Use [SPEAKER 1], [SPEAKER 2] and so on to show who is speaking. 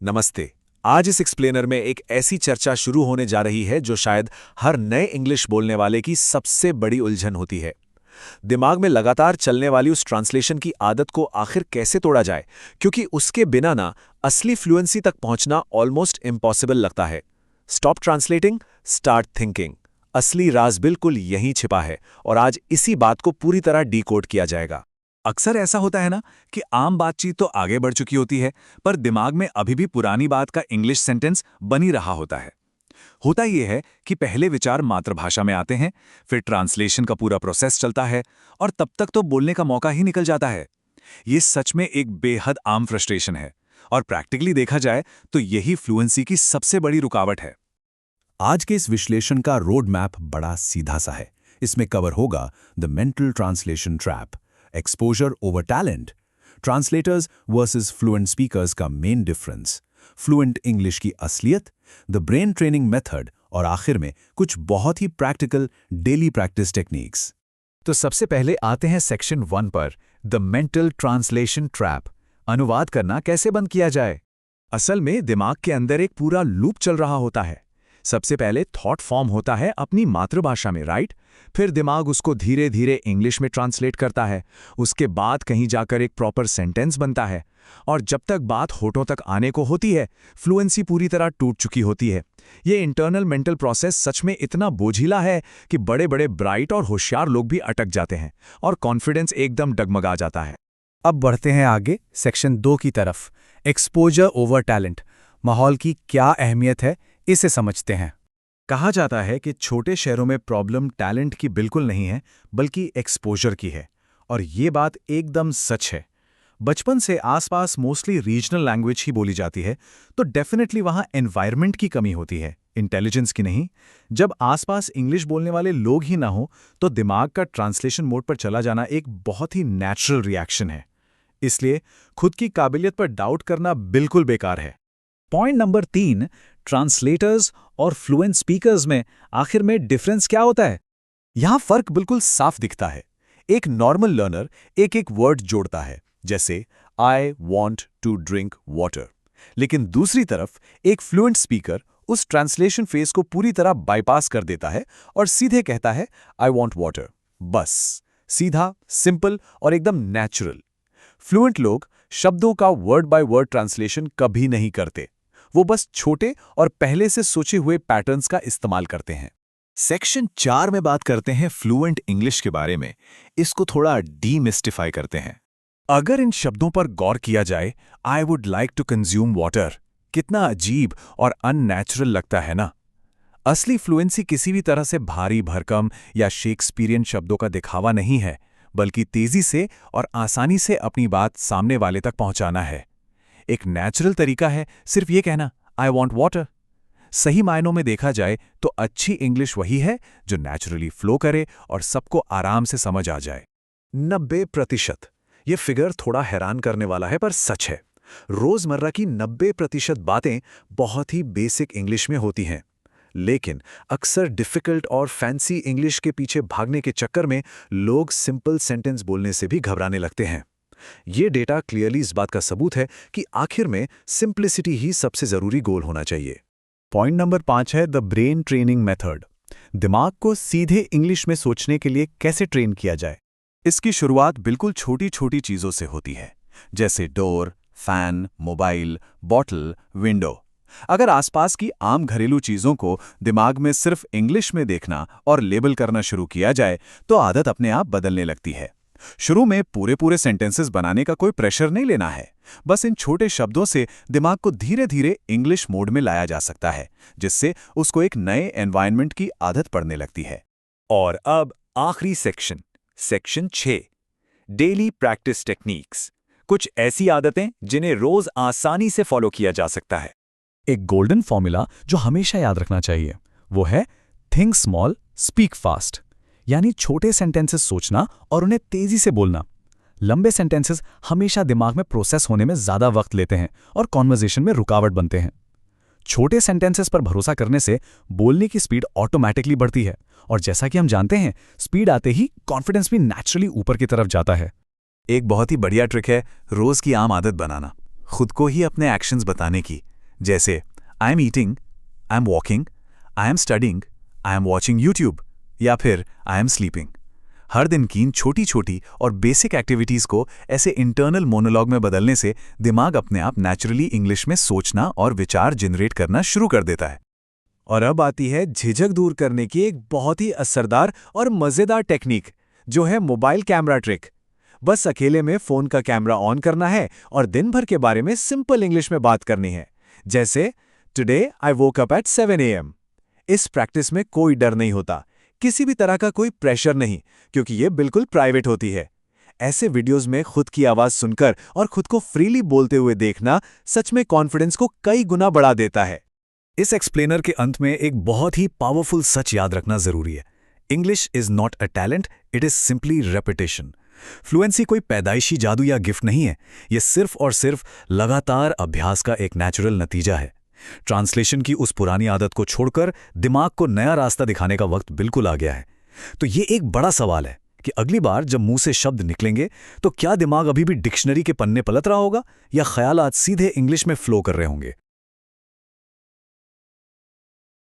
[SPEAKER 1] नमस्ते। आज इस एक्सप्लेनर में एक ऐसी चर्चा शुरू होने जा रही है जो शायद हर नए इंग्लिश बोलने वाले की सबसे बड़ी उलझन होती है। दिमाग में लगातार चलने वाली उस ट्रांसलेशन की आदत को आखिर कैसे तोड़ा जाए, क्योंकि उसके बिना ना असली फ्लुएंसी तक पहुंचना ऑलमोस्ट इम्पॉसिबल लगता है। Stop translating, start thinking. असली राज बिल्कुल यहीं छिपा है और आज इसी बात को पूरी तरह डीकोड किया जाएगा।
[SPEAKER 2] अक्सर ऐसा होता है ना कि आम बातचीत तो आगे बढ़ चुकी होती है, पर दिमाग में अभी भी पुरानी बात का इंग्लिश सेंटेंस बनी रहा होता है। होता यह है कि पहले विचार मातृभाषा में आते हैं, फिर ट्रांसलेशन का पूरा प्रोसेस चलता है और तब तक तो बोलने का मौका ही निकल जाता है। ये सच में एक बेहद आम फ्रस्ट्रेशन है और प्रैक्टिकली देखा जाए तो यही फ्लुएंसी की सबसे बड़ी रुकावट है।
[SPEAKER 3] आज के इस विश्लेषण का रोड मैप बड़ा सीधा सा है। इसमें कवर होगा the mental translation trap, exposure over talent, translators versus fluent speakers का मेन डिफरेंस, फ्लुएंट इंग्लिश की असलियत, द ब्रेन ट्रेनिंग मेथड और आखिर में कुछ बहुत ही प्रैक्टिकल डेली प्रैक्टिस टेक्निक्स।
[SPEAKER 4] तो सबसे पहले आते हैं सेक्शन 1 पर, द मेंटल ट्रांसलेशन ट्रैप। अनुवाद करना कैसे बंद किया जाए।
[SPEAKER 2] असल में दिमाग के अंदर एक पूरा लूप चल रहा होता है। सबसे पहले थॉट फॉर्म होता है अपनी मातृभाषा में, राइट? फिर दिमाग उसको धीरे धीरे इंग्लिश में ट्रांसलेट करता है। उसके बाद कहीं जाकर एक प्रॉपर सेंटेंस बनता है और जब तक बात होठों तक आने को होती है, फ्लुएंसी पूरी तरह टूट चुकी होती है। ये इंटरनल मेंटल प्रोसेस सच में इतना बोझिला है कि बड़े बड़े ब्राइट और होशियार लोग भी अटक जाते हैं और कॉन्फिडेंस एकदम डगमगा जाता है।
[SPEAKER 5] अब बढ़ते हैं आगे सेक्शन 2 की तरफ, एक्सपोजर ओवर टैलेंट। माहौल की क्या अहमियत है, इसे समझते हैं।
[SPEAKER 2] कहा जाता है कि छोटे शहरों में प्रॉब्लम टैलेंट की बिल्कुल नहीं है, बल्कि एक्सपोजर की है। और ये बात एकदम सच है। बचपन से आसपास मोस्टली रीजनल लैंग्वेज ही बोली जाती है, तो डेफिनेटली वहाँ एनवायरनमेंट की कमी होती है, इंटेलिजेंस की नहीं। जब आसपास इंग्लिश बोलने वाले लोग ही ना हो, तो दिमाग का ट्रांसलेशन मोड पर चला जाना एक बहुत ही नेचुरल रिएक्शन है। इसलिए खुद की काबिलियत पर डाउट करना बिल्कुल बेकार है।
[SPEAKER 4] पॉइंट नंबर 3, ट्रांसलेटर्स और फ्लुएंट स्पीकर्स में आखिर में डिफरेंस क्या होता है।
[SPEAKER 2] यहां फर्क बिल्कुल साफ दिखता है। एक नॉर्मल लर्नर एक एक वर्ड जोड़ता है, जैसे I want to drink water. लेकिन दूसरी तरफ एक फ्लुएंट स्पीकर उस ट्रांसलेशन फेज को पूरी तरह बाईपास कर देता है और सीधे कहता है आई वॉन्ट वाटर। बस, सीधा, सिंपल और एकदम नेचुरल। फ्लुएंट लोग शब्दों का वर्ड बाय वर्ड ट्रांसलेशन कभी नहीं करते। वो बस छोटे और पहले से सोचे हुए पैटर्न्स का इस्तेमाल करते हैं।
[SPEAKER 3] सेक्शन 4 में बात करते हैं फ्लुएंट इंग्लिश के बारे में। इसको थोड़ा डीमिस्टिफाई करते हैं।
[SPEAKER 2] अगर इन शब्दों पर गौर किया जाए, I would like to consume water, कितना अजीब और अननेचुरल लगता है ना। असली फ्लुएंसी किसी भी तरह से भारी भरकम या शेक्सपियरियन शब्दों का दिखावा नहीं है, बल्कि तेजी से और आसानी से अपनी बात सामने वाले तक पहुंचाना है। एक नेचुरल तरीका है सिर्फ ये कहना आई वॉन्ट वाटर। सही मायनों में देखा जाए तो अच्छी इंग्लिश वही है जो नेचुरली फ्लो करे और सबको आराम से समझ आ जाए।
[SPEAKER 1] 90%। ये फिगर थोड़ा हैरान करने वाला है, पर सच है। रोजमर्रा की 90% बातें बहुत ही बेसिक इंग्लिश में होती हैं, लेकिन अक्सर डिफिकल्ट और फैंसी इंग्लिश के पीछे भागने के चक्कर में लोग सिंपल सेंटेंस बोलने से भी घबराने लगते हैं। ये डेटा क्लियरली इस बात का सबूत है कि आखिर में सिंप्लिसिटी ही सबसे जरूरी गोल होना चाहिए।
[SPEAKER 5] पॉइंट नंबर 5 है द ब्रेन ट्रेनिंग मेथड। दिमाग को सीधे इंग्लिश में सोचने के लिए कैसे ट्रेन किया जाए।
[SPEAKER 2] इसकी शुरुआत बिल्कुल छोटी छोटी चीजों से होती है, जैसे door, fan, mobile, bottle, window. अगर आसपास की आम घरेलू चीजों को दिमाग में सिर्फ इंग्लिश में देखना और लेबल करना शुरू किया जाए, तो आदत अपने आप बदलने लगती है। शुरू में पूरे पूरे सेंटेंसेस बनाने का कोई प्रेशर नहीं लेना है। बस इन छोटे शब्दों से दिमाग को धीरे धीरे इंग्लिश मोड में लाया जा सकता है, जिससे उसको एक नए एनवायरनमेंट की आदत पड़ने लगती है।
[SPEAKER 1] और अब आखिरी section, section 6, daily practice techniques. कुछ ऐसी आदतें जिन्हें रोज आसानी से फॉलो किया जा सकता है।
[SPEAKER 5] एक गोल्डन फॉर्मूला जो हमेशा याद रखना चाहिए, वो है थिंक स्मॉल, स्पीक फास्ट। यानी छोटे सेंटेंसेस सोचना और उन्हें तेजी से बोलना। लंबे सेंटेंसेस हमेशा दिमाग में प्रोसेस होने में ज्यादा वक्त लेते हैं और कॉन्वर्सेशन में रुकावट बनते हैं। छोटे सेंटेंसेस पर भरोसा करने से बोलने की स्पीड ऑटोमैटिकली बढ़ती है और जैसा कि हम जानते हैं, स्पीड आते ही कॉन्फिडेंस भी नेचुरली ऊपर की तरफ जाता है।
[SPEAKER 2] एक बहुत ही बढ़िया ट्रिक है रोज की आम आदत बनाना, खुद को ही अपने एक्शंस बताने की।
[SPEAKER 4] जैसे I am eating, I am walking, I am studying, I am watching YouTube या फिर आई एम स्लीपिंग। हर दिन की इन छोटी छोटी और बेसिक एक्टिविटीज़ को ऐसे इंटरनल मोनोलॉग में बदलने से दिमाग अपने आप नेचुरली इंग्लिश में सोचना और विचार जनरेट करना शुरू कर देता है।
[SPEAKER 1] और अब आती है झिझक दूर करने की एक बहुत ही असरदार और मज़ेदार टेक्निक, जो है मोबाइल कैमरा ट्रिक। बस अकेले में फ़ोन का कैमरा ऑन करना है और दिन भर के बारे में सिंपल इंग्लिश में बात करनी है। जैसे today I woke up at 7 AM। इस प्रैक्टिस में कोई डर नहीं होता, किसी भी तरह का कोई प्रेशर नहीं, क्योंकि ये बिल्कुल प्राइवेट होती है। ऐसे वीडियोस में खुद की आवाज़ सुनकर और खुद को फ्रीली बोलते हुए देखना सच में कॉन्फिडेंस को कई गुना बढ़ा देता है।
[SPEAKER 4] इस एक्सप्लेनर के अंत में एक बहुत ही पावरफुल सच याद रखना जरूरी है। English is not a talent, it is simply repetition. Fluency कोई पैदाइशी जादू या गिफ्ट नहीं है, यह सिर्फ और सिर्फ लगातार अभ्यास का एक नेचुरल नतीजा है। ट्रांसलेशन की उस पुरानी आदत को छोड़कर दिमाग को नया रास्ता दिखाने का वक्त बिल्कुल आ गया है। तो ये एक बड़ा सवाल है कि अगली बार जब मुंह से शब्द निकलेंगे तो क्या दिमाग अभी भी डिक्शनरी के पन्ने पलट रहा होगा या ख्यालात सीधे इंग्लिश में फ्लो कर रहे होंगे।